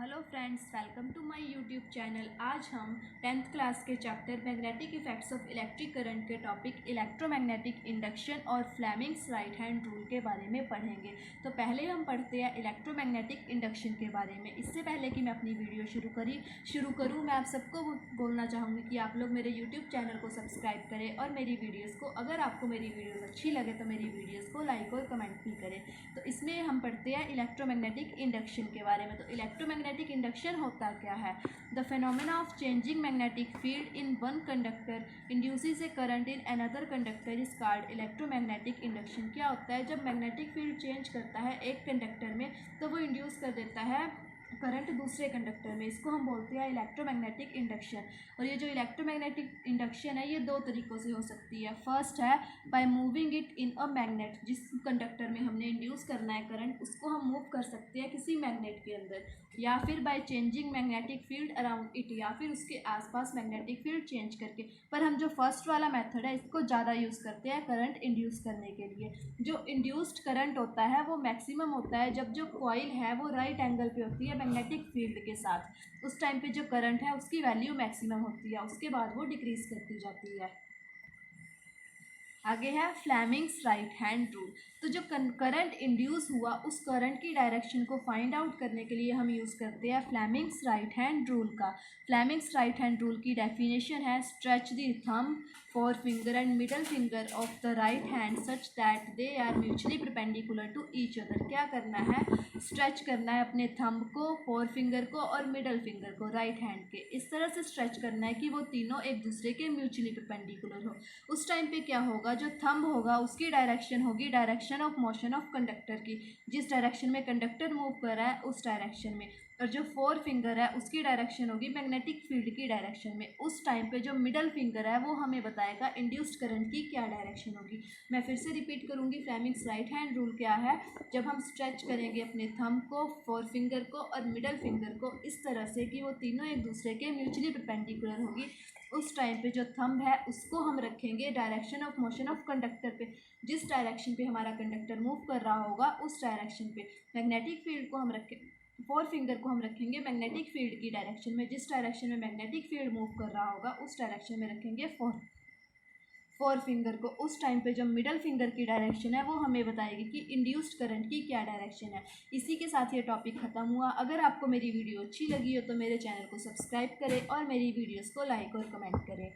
Hello friends, welcome to my YouTube channel. आज हम 10th class के chapter magnetic effects of electric current के topic electromagnetic induction और Fleming's right hand rule के बारे में पढ़ेंगे। तो पहले हम पढ़ते हैं इलेक्ट्रोमैग्नेटिक इंडक्शन के बारे में। इससे पहले कि मैं अपनी वीडियो शुरू करूँ, मैं आप सबको बोलना चाहूँगी कि आप लोग मेरे यूट्यूब चैनल को सब्सक्राइब करें और मेरी वीडियोज़ को, अगर आपको मेरी वीडियोज़ अच्छी लगे तो मेरी वीडियोज़ को लाइक और कमेंट भी करें। तो इसमें हम पढ़ते हैं इलेक्ट्रोमैग्नेटिक इंडक्शन के बारे में। तो इलेक्ट्रोमैग्नेटिक इंडक्शन होता क्या है? The phenomena of changing magnetic field in one conductor induces A current in another conductor is called electromagnetic induction. क्या होता है? जब मैग्नेटिक फील्ड चेंज करता है एक कंडक्टर में तो वो इंड्यूस कर देता है करंट दूसरे कंडक्टर में। इसको हम बोलते हैं इलेक्ट्रोमैग्नेटिक इंडक्शन। और ये जो इलेक्ट्रोमैग्नेटिक इंडक्शन है ये दो तरीक़ों से हो सकती है। फर्स्ट है by moving it in a magnet. जिस कंडक्टर में हमने इंड्यूस करना है करंट, उसको हम मूव कर सकते हैं किसी मैग्नेट के अंदर, या फिर by changing magnetic field around it, या फिर उसके आसपास मैग्नेटिक फील्ड चेंज करके। पर हम जो फर्स्ट वाला मेथड है इसको ज़्यादा यूज़ करते हैं करंट इंड्यूस करने के लिए। जो इंड्यूस्ड करंट होता है वो मैक्सिमम होता है जब जो कॉइल है वो राइट एंगल पे होती है मैग्नेटिक फील्ड के साथ। उस टाइम पे जो करंट है उसकी वैल्यू मैक्सिमम होती है, उसके बाद वो डिक्रीज करती जाती है। आगे है फ्लेमिंग्स राइट हैंड रूल। तो जो करंट इंड्यूस हुआ उस करंट की डायरेक्शन को फाइंड आउट करने के लिए हम यूज़ करते हैं फ्लेमिंग्स राइट हैंड रूल का। फ्लेमिंग्स राइट हैंड रूल की डेफिनेशन है stretch the thumb, four finger and middle finger of the right hand such that they are mutually perpendicular to each other. क्या करना है? Stretch करना है अपने thumb को, फोर फिंगर को और मिडल फिंगर को राइट हैंड के। इस तरह से स्ट्रेच करना है कि वो तीनों एक दूसरे के म्यूचुअली परपेंडिकुलर हो। उस टाइम पे क्या होगा? जो थंब होगा उसकी डायरेक्शन होगी direction of motion of conductor की, जिस डायरेक्शन में कंडक्टर मूव कर रहा है उस डायरेक्शन में। और जो फोर फिंगर है उसकी डायरेक्शन होगी मैग्नेटिक फील्ड की डायरेक्शन में। उस टाइम पे जो मिडल फिंगर है वो हमें बताएगा इंड्यूस्ड करंट की क्या डायरेक्शन होगी। मैं फिर से रिपीट करूँगी, फ्लेमिंग्स राइट हैंड रूल क्या है? जब हम स्ट्रेच करेंगे अपने थंब को, फोर फिंगर को और मिडल फिंगर को इस तरह से कि वो तीनों एक दूसरे के म्यूचुअली परपेंडिकुलर होगी, उस टाइम पे जो थंब है उसको हम रखेंगे direction of motion of conductor पे। जिस डायरेक्शन पे हमारा कंडक्टर मूव कर रहा होगा उस डायरेक्शन पे मैग्नेटिक फील्ड को हम रखें, फोर फिंगर को हम रखेंगे मैग्नेटिक फील्ड की डायरेक्शन में। जिस डायरेक्शन में मैग्नेटिक फील्ड मूव कर रहा होगा उस डायरेक्शन में रखेंगे फोर फिंगर को। उस टाइम पे जो मिडल फिंगर की डायरेक्शन है वो हमें बताएगी कि इंड्यूस्ड करंट की क्या डायरेक्शन है। इसी के साथ ये टॉपिक ख़त्म हुआ। अगर आपको मेरी वीडियो अच्छी लगी हो तो मेरे चैनल को सब्सक्राइब करें और मेरी वीडियोज़ को लाइक और कमेंट करें।